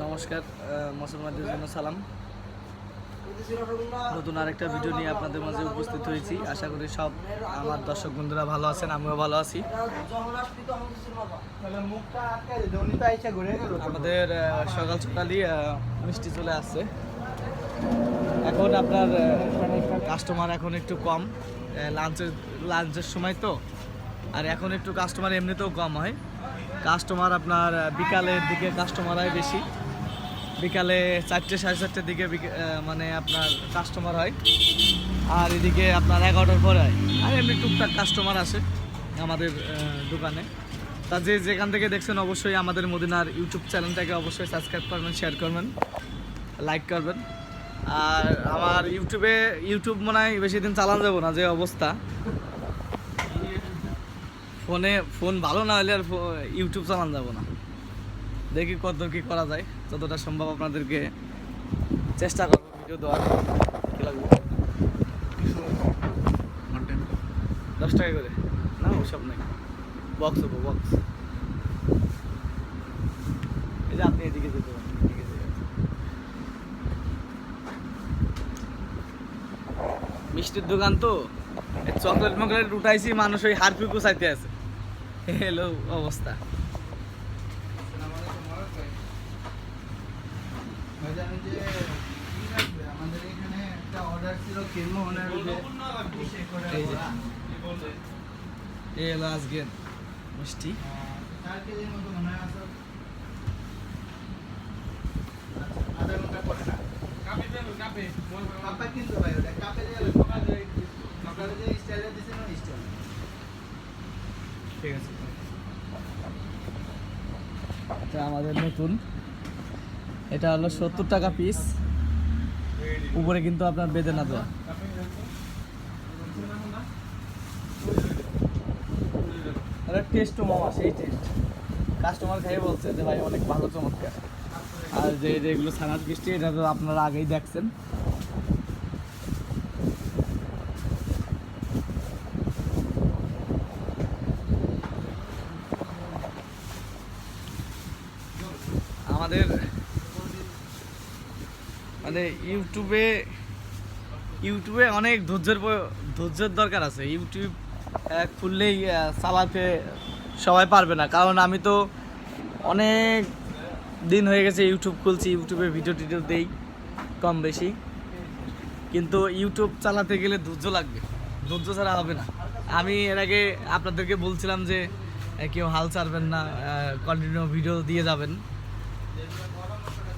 নমস্কার, মুসলমানদের জন্য সালাম। নতুন আরেকটা ভিডিও নিয়ে আপনাদের মাঝে উপস্থিত হয়েছি। আশা করি সব আমার দর্শক বন্ধুরা ভালো আছেন, আমিও ভালো আছি। আমাদের সকাল সকালই মিষ্টি চলে আসছে। এখন আপনার কাস্টমার এখন একটু কম, লাঞ্চের সময় তো, আর এখন একটু কাস্টমার এমনিতেও কম হয়। কাস্টমার আপনার বিকালের দিকে কাস্টমার হয় বেশি, বিকালে 4টে সাড়ে 4টের দিকে মানে আপনার কাস্টমার হয়, আর এদিকে আপনার 11টার পরে হয়। আর এমনি টুকটাক কাস্টমার আসে আমাদের দোকানে। তা যে যেখান থেকে দেখছেন অবশ্যই আমাদের মদিনার ইউটিউব চ্যানেলটাকে অবশ্যই সাবস্ক্রাইব করবেন, শেয়ার করবেন, লাইক করবেন। আর আমার ইউটিউব মনে হয় বেশি দিন চালানো যাবো না, যে অবস্থা। ফোন ভালো না হলে আর ইউটিউব চালানো যাবো না। দেখি কত কি করা যায়, যতটা সম্ভব আপনাদেরকে চেষ্টা করবো ভিডিও দেওয়ার। কি লাগবে? 10 টাকা করে না, ওসব নেই, বক্স হবো বক্স। এই যে আপনি এদিকে যেতে পারেন, এদিকে যেতে পারেন। মিষ্টির দোকান তো, চকলেট মকলেট উঠাইছি, মানুষ ওই হারপিকু চাইতে আছে। হ্যালো অবস্থা। আমাদের এখানে একটা অর্ডার ছিল কিরমোহনের, এই হলো আজকের মিষ্টি। 4 কেজির মতো মনে হয় আছে। আধা ঘন্টা পরে না কাপে কিন্তু ভাই, ওটা কাপে দিয়ে আপনারা যে স্টাইলে দিয়েছেন ওই স্টাইল। ঠিক আছে, এটা আমাদের নতুন, এটা হলো 70 টাকা পিস। উপরে কিন্তু আপনার বেদানা দেওয়া। টেস্টও মামা সেই টেস্ট, কাস্টমার খাইয়ে বলছে যে ভাই অনেক ভালো, চমৎকার। আর যে যেগুলো ছানার মিষ্টি, এটা তো আপনারা আগেই দেখছেন। আমাদের মানে ইউটিউবে অনেক ধৈর্যের দরকার আছে। ইউটিউব খুললেই চালাতে সবাই পারবে না, কারণ আমি তো অনেক দিন হয়ে গেছে ইউটিউব খুলছি, ইউটিউবে ভিডিও টিডিও দেই কম বেশি, কিন্তু ইউটিউব চালাতে গেলে ধৈর্য লাগবে, ধৈর্য ছাড়া হবে না। আমি এর আগে আপনাদেরকে বলছিলাম যে কেউ হাল ছাড়বেন না, কন্টিনিউ ভিডিও দিয়ে যাবেন,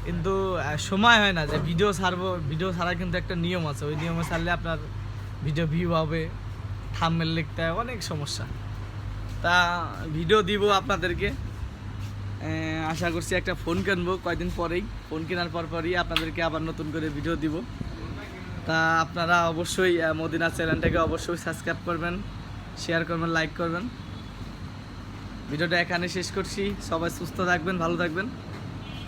কিন্তু সময় হয় না যে ভিডিও ছাড়বো। ভিডিও ছাড়ার কিন্তু একটা নিয়ম আছে, ওই নিয়মে ছাড়লে আপনার ভিডিও ভিউ হবে, থাম্বনেল লিখতে হয়, অনেক সমস্যা। তা ভিডিও দিব আপনাদেরকে, আশা করছি একটা ফোন কিনবো কয়েকদিন পরেই। ফোন কেনার পরই আপনাদেরকে আবার নতুন করে ভিডিও দিব। তা আপনারা অবশ্যই মদিনা চ্যানেলটাকে অবশ্যই সাবস্ক্রাইব করবেন, শেয়ার করবেন, লাইক করবেন। ভিডিওটা এখানে শেষ করছি। সবাই সুস্থ থাকবেন, ভালো থাকবেন।